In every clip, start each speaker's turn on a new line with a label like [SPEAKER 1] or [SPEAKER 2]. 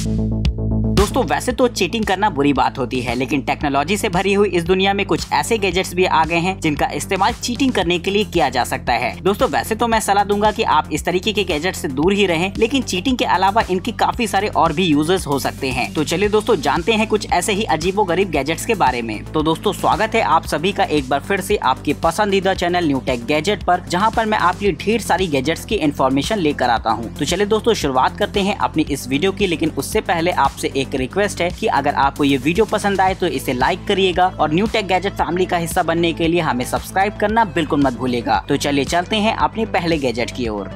[SPEAKER 1] दोस्तों वैसे तो चीटिंग करना बुरी बात होती है, लेकिन टेक्नोलॉजी से भरी हुई इस दुनिया में कुछ ऐसे गैजेट्स भी आ गए हैं जिनका इस्तेमाल चीटिंग करने के लिए किया जा सकता है। दोस्तों वैसे तो मैं सलाह दूंगा कि आप इस तरीके के गैजेट से दूर ही रहें, लेकिन चीटिंग के अलावा इनके काफी सारे और भी यूजर्स हो सकते हैं। तो चलिए दोस्तों जानते हैं कुछ ऐसे ही अजीबोगरीब गैजेट्स के बारे में। तो दोस्तों स्वागत है आप सभी का एक बार फिर से आपके पसंदीदा चैनल न्यू टेक गैजेट पर, जहाँ पर मैं आपके लिए ढेर सारी गैजेट्स की इन्फॉर्मेशन लेकर आता हूँ। तो चलिए दोस्तों शुरुआत करते हैं अपनी इस वीडियो की, लेकिन उससे पहले आपसे एक रिक्वेस्ट है कि अगर आपको ये वीडियो पसंद आए तो इसे लाइक करिएगा और न्यू टेक गैजेट फैमिली का हिस्सा बनने के लिए हमें सब्सक्राइब करना बिल्कुल मत भूलिएगा। तो चलिए चलते हैं अपने पहले गैजेट की ओर।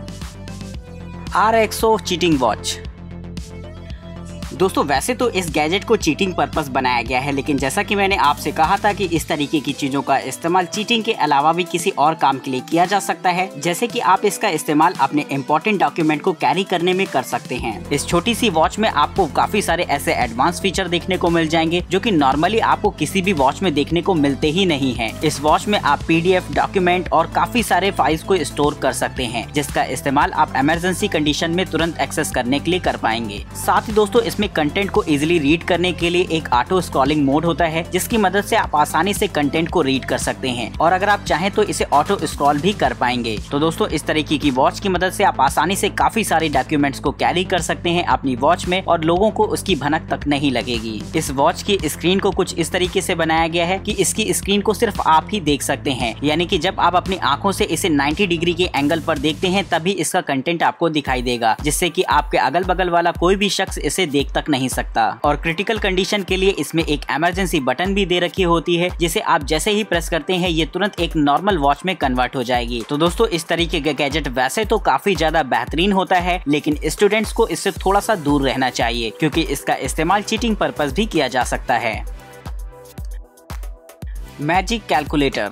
[SPEAKER 1] RXO cheating watch. दोस्तों वैसे तो इस गैजेट को चीटिंग पर्पस बनाया गया है, लेकिन जैसा कि मैंने आपसे कहा था कि इस तरीके की चीजों का इस्तेमाल चीटिंग के अलावा भी किसी और काम के लिए किया जा सकता है, जैसे कि आप इसका इस्तेमाल अपने इम्पोर्टेंट डॉक्यूमेंट को कैरी करने में कर सकते हैं। इस छोटी सी वॉच में आपको काफी सारे ऐसे एडवांस फीचर देखने को मिल जाएंगे जो कि नॉर्मली आपको किसी भी वॉच में देखने को मिलते ही नहीं है। इस वॉच में आप PDF डॉक्यूमेंट और काफी सारे फाइल्स को स्टोर कर सकते हैं, जिसका इस्तेमाल आप इमरजेंसी कंडीशन में तुरंत एक्सेस करने के लिए कर पाएंगे। साथ ही दोस्तों इसमें कंटेंट को इजीली रीड करने के लिए एक ऑटो स्क्रॉलिंग मोड होता है, जिसकी मदद से आप आसानी से कंटेंट को रीड कर सकते हैं, और अगर आप चाहें तो इसे ऑटो स्क्रॉल भी कर पाएंगे। तो दोस्तों इस तरीके की वॉच की मदद से आप आसानी से काफी सारे डॉक्यूमेंट्स को कैरी कर सकते हैं अपनी वॉच में, और लोगों को उसकी भनक तक नहीं लगेगी। इस वॉच की स्क्रीन को कुछ इस तरीके से बनाया गया है कि इसकी स्क्रीन को सिर्फ आप ही देख सकते हैं, यानी कि जब आप अपनी आंखों से इसे 90 डिग्री के एंगल पर देखते हैं तभी इसका कंटेंट आपको दिखाई देगा, जिससे कि आपके अगल बगल वाला कोई भी शख्स इसे देख तक नहीं सकता। और क्रिटिकल कंडीशन के लिए इसमें एक इमरजेंसी बटन भी दे रखी होती है, जिसे आप जैसे ही प्रेस करते हैं ये तुरंत एक नॉर्मल वॉच में कन्वर्ट हो जाएगी। तो दोस्तों इस तरीके का गैजेट वैसे तो काफी ज्यादा बेहतरीन होता है, लेकिन स्टूडेंट्स को इससे थोड़ा सा दूर रहना चाहिए, क्योंकि इसका इस्तेमाल चीटिंग पर्पस भी किया जा सकता है। Magic calculator.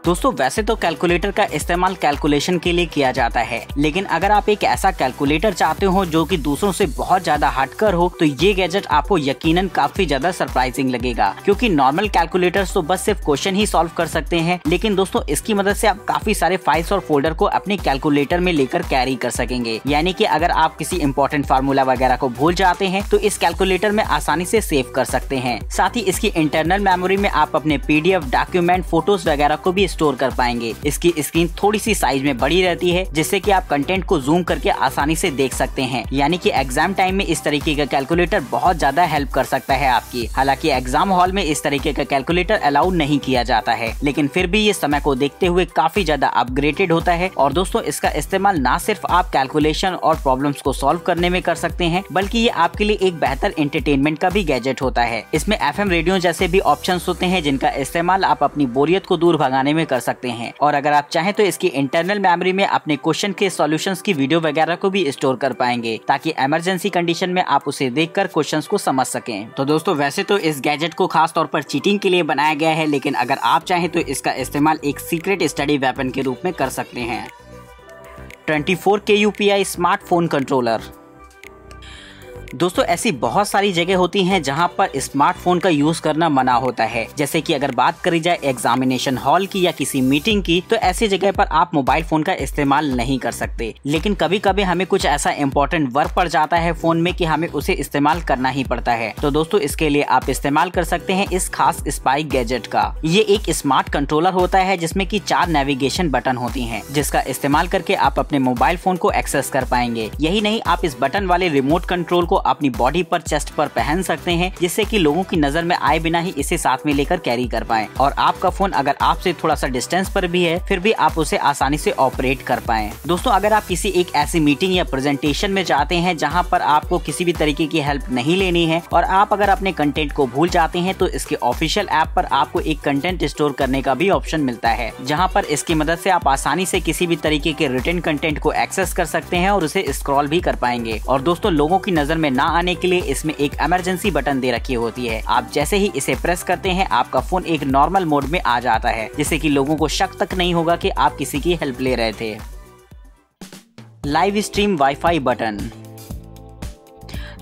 [SPEAKER 1] दोस्तों वैसे तो कैलकुलेटर का इस्तेमाल कैलकुलेशन के लिए किया जाता है, लेकिन अगर आप एक ऐसा कैलकुलेटर चाहते हो जो कि दूसरों से बहुत ज्यादा हटकर हो, तो ये गैजेट आपको यकीनन काफी ज्यादा सरप्राइजिंग लगेगा, क्योंकि नॉर्मल कैलकुलेटर्स तो बस सिर्फ क्वेश्चन ही सॉल्व कर सकते हैं, लेकिन दोस्तों इसकी मदद से आप काफी सारे फाइल्स और फोल्डर को अपने कैलकुलेटर में लेकर कैरी कर सकेंगे। यानी कि अगर आप किसी इंपॉर्टेंट फार्मूला वगैरह को भूल जाते हैं तो इस कैलकुलेटर में आसानी से सेव कर सकते हैं। साथ ही इसकी इंटरनल मेमोरी में आप अपने PDF डॉक्यूमेंट, फोटोज वगैरह को भी स्टोर कर पाएंगे। इसकी स्क्रीन थोड़ी सी साइज में बड़ी रहती है, जिससे कि आप कंटेंट को जूम करके आसानी से देख सकते हैं। यानी कि एग्जाम टाइम में इस तरीके का कैलकुलेटर बहुत ज्यादा हेल्प कर सकता है आपकी। हालांकि एग्जाम हॉल में इस तरीके का कैलकुलेटर अलाउ नहीं किया जाता है, लेकिन फिर भी ये समय को देखते हुए काफी ज्यादा अपग्रेडेड होता है। और दोस्तों इसका इस्तेमाल ना सिर्फ आप कैलकुलेशन और प्रॉब्लम्स को सॉल्व करने में कर सकते हैं, बल्कि ये आपके लिए एक बेहतर एंटरटेनमेंट का भी गैजेट होता है। इसमें FM रेडियो जैसे भी ऑप्शंस होते हैं, जिनका इस्तेमाल आप अपनी बोरियत को दूर भगाने में कर सकते हैं। और अगर आप चाहें तो इसकी इंटरनल मेमोरी में अपने क्वेश्चन के सॉल्यूशंस की वीडियो वगैरह को भी स्टोर कर पाएंगे, ताकि इमरजेंसी कंडीशन में आप उसे देखकर क्वेश्चंस को समझ सकें। तो दोस्तों वैसे तो इस गैजेट को खास तौर पर चीटिंग के लिए बनाया गया है, लेकिन अगर आप चाहें तो इसका इस्तेमाल एक सीक्रेट स्टडी वेपन के रूप में कर सकते हैं। 24K UPI smartphone controller. दोस्तों ऐसी बहुत सारी जगह होती हैं जहां पर स्मार्टफोन का यूज करना मना होता है, जैसे कि अगर बात करी जाए एग्जामिनेशन हॉल की या किसी मीटिंग की, तो ऐसी जगह पर आप मोबाइल फोन का इस्तेमाल नहीं कर सकते। लेकिन कभी कभी हमें कुछ ऐसा इंपॉर्टेंट वर्क पड़ जाता है फोन में कि हमें उसे इस्तेमाल करना ही पड़ता है। तो दोस्तों इसके लिए आप इस्तेमाल कर सकते हैं इस खास स्पाई गैजेट का। ये एक स्मार्ट कंट्रोलर होता है जिसमें की 4 नेविगेशन बटन होती है, जिसका इस्तेमाल करके आप अपने मोबाइल फोन को एक्सेस कर पाएंगे। यही नहीं, आप इस बटन वाले रिमोट कंट्रोल को अपनी बॉडी पर, चेस्ट पर पहन सकते हैं, जिससे कि लोगों की नजर में आए बिना ही इसे साथ में लेकर कैरी कर पाएं। और आपका फोन अगर आपसे थोड़ा सा डिस्टेंस पर भी है, फिर भी आप उसे आसानी से ऑपरेट कर पाएं। दोस्तों अगर आप किसी एक ऐसी मीटिंग या प्रेजेंटेशन में जाते हैं जहां पर आपको किसी भी तरीके की हेल्प नहीं लेनी है, और आप अगर अपने कंटेंट को भूल जाते हैं, तो इसके ऑफिशियल ऐप पर आपको एक कंटेंट स्टोर करने का भी ऑप्शन मिलता है, जहां पर इसकी मदद से आप आसानी से किसी भी तरीके के रिटन कंटेंट को एक्सेस कर सकते हैं और उसे स्क्रॉल भी कर पाएंगे। और दोस्तों लोगों की नजर में ना आने के लिए इसमें एक इमरजेंसी बटन दे रखी होती है। आप जैसे ही इसे प्रेस करते हैं आपका फोन एक नॉर्मल मोड में आ जाता है, जिससे कि लोगों को शक तक नहीं होगा कि आप किसी की हेल्प ले रहे थे। Live stream wifi button.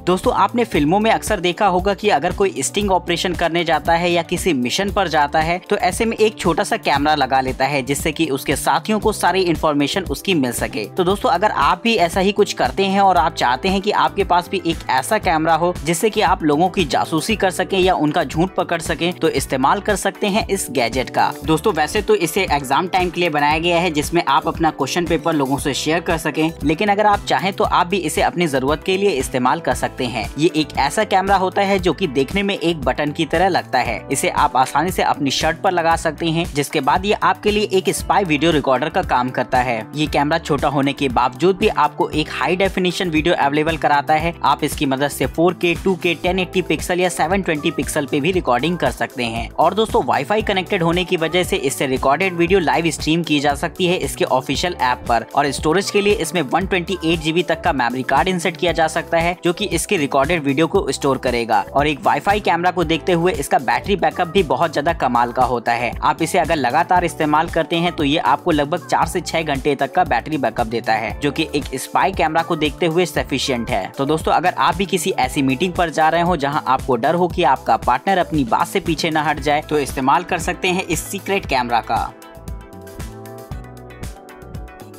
[SPEAKER 1] दोस्तों आपने फिल्मों में अक्सर देखा होगा कि अगर कोई स्टिंग ऑपरेशन करने जाता है या किसी मिशन पर जाता है तो ऐसे में एक छोटा सा कैमरा लगा लेता है जिससे कि उसके साथियों को सारी इन्फॉर्मेशन उसकी मिल सके। तो दोस्तों अगर आप भी ऐसा ही कुछ करते हैं और आप चाहते हैं कि आपके पास भी एक ऐसा कैमरा हो जिससे कि आप लोगों की जासूसी कर सके या उनका झूठ पकड़ सके, तो इस्तेमाल कर सकते हैं इस गैजेट का। दोस्तों वैसे तो इसे एग्जाम टाइम के लिए बनाया गया है जिसमें आप अपना क्वेश्चन पेपर लोगों से शेयर कर सकें, लेकिन अगर आप चाहें तो आप भी इसे अपनी जरूरत के लिए इस्तेमाल कर सकते हैं। ये एक ऐसा कैमरा होता है जो कि देखने में एक बटन की तरह लगता है। इसे आप आसानी से अपनी शर्ट पर लगा सकते हैं, जिसके बाद ये आपके लिए एक स्पाई वीडियो रिकॉर्डर का काम करता है। ये कैमरा छोटा होने के बावजूद भी आपको एक हाई डेफिनेशन वीडियो अवेलेबल कराता है। आप इसकी मदद से 4K, 2K, 1080 पिक्सल या 720 पिक्सल पे भी रिकॉर्डिंग कर सकते हैं। और दोस्तों वाईफाई कनेक्टेड होने की वजह से इससे रिकॉर्डेड वीडियो लाइव स्ट्रीम की जा सकती है इसके ऑफिशियल ऐप पर। और स्टोरेज के लिए इसमें 128 GB तक का मेमोरी कार्ड इंसर्ट किया जा सकता है जो कि इसके रिकॉर्डेड वीडियो को स्टोर करेगा। और एक वाईफाई कैमरा को देखते हुए इसका बैटरी बैकअप भी बहुत ज्यादा कमाल का होता है। आप इसे अगर लगातार इस्तेमाल करते हैं तो ये आपको लगभग 4 से 6 घंटे तक का बैटरी बैकअप देता है, जो कि एक स्पाई कैमरा को देखते हुए सफिशिएंट है। तो दोस्तों अगर आप भी किसी ऐसी मीटिंग पर जा रहे हो जहां आपको डर हो कि आपका पार्टनर अपनी बात से पीछे न हट जाए, तो इस्तेमाल कर सकते हैं इस सीक्रेट कैमरा का।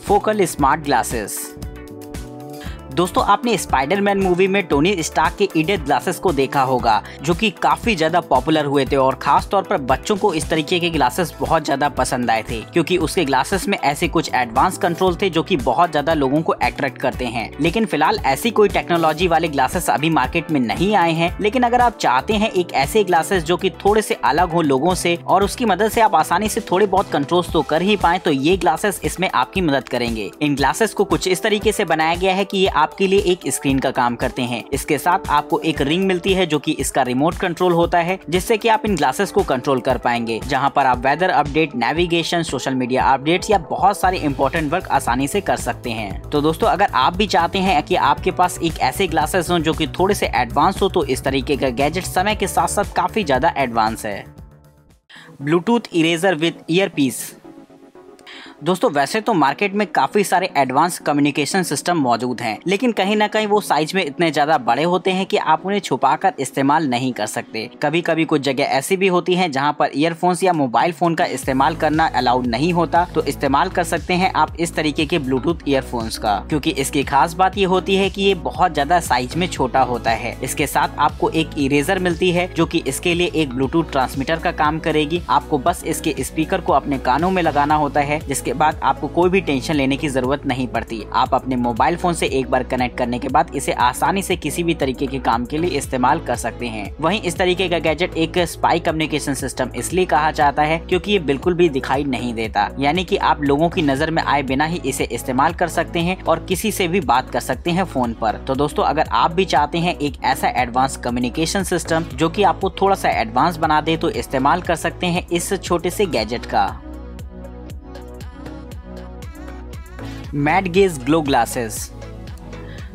[SPEAKER 1] Focal smart glasses. दोस्तों आपने स्पाइडरमैन मूवी में टोनी स्टार्क के ईडेथ ग्लासेस को देखा होगा जो कि काफी ज्यादा पॉपुलर हुए थे और खास तौर पर बच्चों को इस तरीके के ग्लासेस बहुत ज्यादा पसंद आए थे क्योंकि उसके ग्लासेस में ऐसे कुछ एडवांस कंट्रोल थे जो कि बहुत ज्यादा लोगों को अट्रैक्ट करते हैं। लेकिन फिलहाल ऐसी कोई टेक्नोलॉजी वाले ग्लासेस अभी मार्केट में नहीं आए हैं, लेकिन अगर आप चाहते हैं एक ऐसे ग्लासेस जो कि थोड़े से अलग हो लोगों से और उसकी मदद से आप आसानी से थोड़े बहुत कंट्रोल तो कर ही पाए, तो ये ग्लासेस इसमें आपकी मदद करेंगे। इन ग्लासेस को कुछ इस तरीके से बनाया गया है कि ये आपके लिए एक स्क्रीन का काम करते हैं। इसके साथ आपको एक रिंग मिलती है जो कि इसका रिमोट कंट्रोल होता है, जिससे कि आप इन ग्लासेस को कंट्रोल कर पाएंगे, जहां पर आप weather update, navigation, social media updates या बहुत सारे इंपॉर्टेंट वर्क आसानी से कर सकते हैं। तो दोस्तों अगर आप भी चाहते हैं कि आपके पास एक ऐसे ग्लासेस हो जो कि थोड़े से एडवांस हो, तो इस तरीके का गैजेट समय के साथ साथ काफी ज्यादा एडवांस है। Bluetooth eraser with earpiece. दोस्तों वैसे तो मार्केट में काफी सारे एडवांस कम्युनिकेशन सिस्टम मौजूद हैं, लेकिन कहीं ना कहीं वो साइज में इतने ज्यादा बड़े होते हैं कि आप उन्हें छुपाकर इस्तेमाल नहीं कर सकते। कभी कभी कुछ जगह ऐसी भी होती हैं जहां पर ईयरफोन्स या मोबाइल फोन का इस्तेमाल करना अलाउड नहीं होता, तो इस्तेमाल कर सकते हैं आप इस तरीके के ब्लूटूथ ईयरफोन्स का, क्योंकि इसकी खास बात ये होती है कि ये बहुत ज्यादा साइज में छोटा होता है। इसके साथ आपको एक इरेजर मिलती है जो कि इसके लिए एक ब्लूटूथ ट्रांसमीटर का काम करेगी। आपको बस इसके स्पीकर को अपने कानों में लगाना होता है, जिसके बाद आपको कोई भी टेंशन लेने की जरूरत नहीं पड़ती। आप अपने मोबाइल फोन से एक बार कनेक्ट करने के बाद इसे आसानी से किसी भी तरीके के काम के लिए इस्तेमाल कर सकते हैं। वहीं इस तरीके का गैजेट एक स्पाई कम्युनिकेशन सिस्टम इसलिए कहा जाता है क्योंकि ये बिल्कुल भी दिखाई नहीं देता, यानी कि आप लोगों की नजर में आए बिना ही इसे इस्तेमाल कर सकते हैं और किसी से भी बात कर सकते हैं फोन पर। तो दोस्तों अगर आप भी चाहते हैं एक ऐसा एडवांस कम्युनिकेशन सिस्टम जो कि आपको थोड़ा सा एडवांस बना दे, तो इस्तेमाल कर सकते हैं इस छोटे से गैजेट का। Mad gauge glow glasses.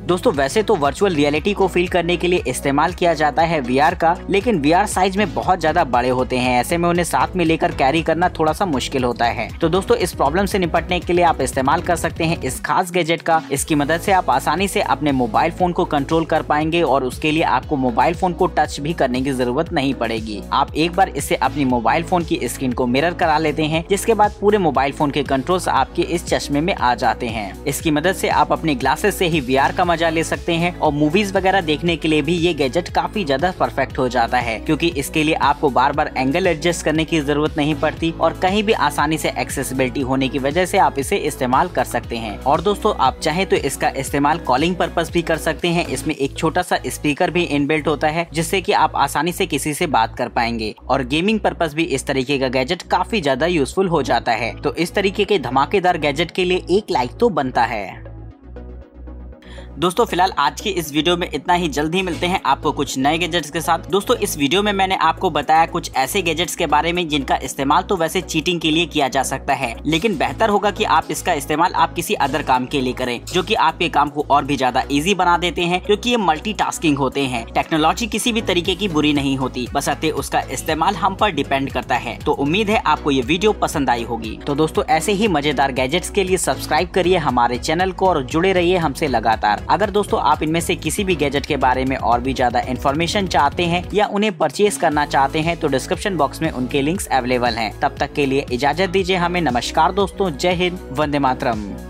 [SPEAKER 1] दोस्तों वैसे तो वर्चुअल रियलिटी को फील करने के लिए इस्तेमाल किया जाता है VR का, लेकिन VR साइज में बहुत ज्यादा बड़े होते हैं, ऐसे में उन्हें साथ में लेकर कैरी करना थोड़ा सा मुश्किल होता है। तो दोस्तों इस प्रॉब्लम से निपटने के लिए आप इस्तेमाल कर सकते हैं इस खास गैजेट का। इसकी मदद से आप आसानी से अपने मोबाइल फोन को कंट्रोल कर पाएंगे और उसके लिए आपको मोबाइल फोन को टच भी करने की जरूरत नहीं पड़ेगी। आप एक बार इससे अपनी मोबाइल फोन की स्क्रीन को मिरर करा लेते हैं, जिसके बाद पूरे मोबाइल फोन के कंट्रोल्स आपके इस चश्मे में आ जाते हैं। इसकी मदद से आप अपने ग्लासेस से ही VR का मजा ले सकते हैं और मूवीज वगैरह देखने के लिए भी ये गैजेट काफी ज्यादा परफेक्ट हो जाता है, क्योंकि इसके लिए आपको बार बार एंगल एडजस्ट करने की जरूरत नहीं पड़ती और कहीं भी आसानी से एक्सेसिबिलिटी होने की वजह से आप इसे इस्तेमाल कर सकते हैं। और दोस्तों आप चाहे तो इसका इस्तेमाल कॉलिंग पर्पस भी कर सकते हैं। इसमें एक छोटा सा स्पीकर भी इनबिल्ट होता है, जिससे कि आप आसानी से किसी से बात कर पाएंगे। और गेमिंग पर्पस भी इस तरीके का गैजेट काफी ज्यादा यूजफुल हो जाता है। तो इस तरीके के धमाकेदार गैजेट के लिए एक लाइक तो बनता है। दोस्तों फिलहाल आज की इस वीडियो में इतना ही। जल्द ही मिलते हैं आपको कुछ नए गैजेट्स के साथ। दोस्तों इस वीडियो में मैंने आपको बताया कुछ ऐसे गैजेट्स के बारे में जिनका इस्तेमाल तो वैसे चीटिंग के लिए किया जा सकता है, लेकिन बेहतर होगा कि आप इसका इस्तेमाल आप किसी अदर काम के लिए करें, जो कि आपके काम को और भी ज्यादा इजी बना देते हैं, क्योंकि ये मल्टीटास्किंग होते हैं। टेक्नोलॉजी किसी भी तरीके की बुरी नहीं होती, बशर्ते उसका इस्तेमाल हम पर डिपेंड करता है। तो उम्मीद है आपको ये वीडियो पसंद आई होगी। तो दोस्तों ऐसे ही मजेदार गैजेट्स के लिए सब्सक्राइब करिए हमारे चैनल को और जुड़े रहिए हमसे लगातार। अगर दोस्तों आप इनमें से किसी भी गैजेट के बारे में और भी ज्यादा इन्फॉर्मेशन चाहते हैं या उन्हें परचेज करना चाहते हैं तो डिस्क्रिप्शन बॉक्स में उनके लिंक्स अवेलेबल हैं। तब तक के लिए इजाजत दीजिए हमें। नमस्कार दोस्तों, जय हिंद, वंदे मातरम।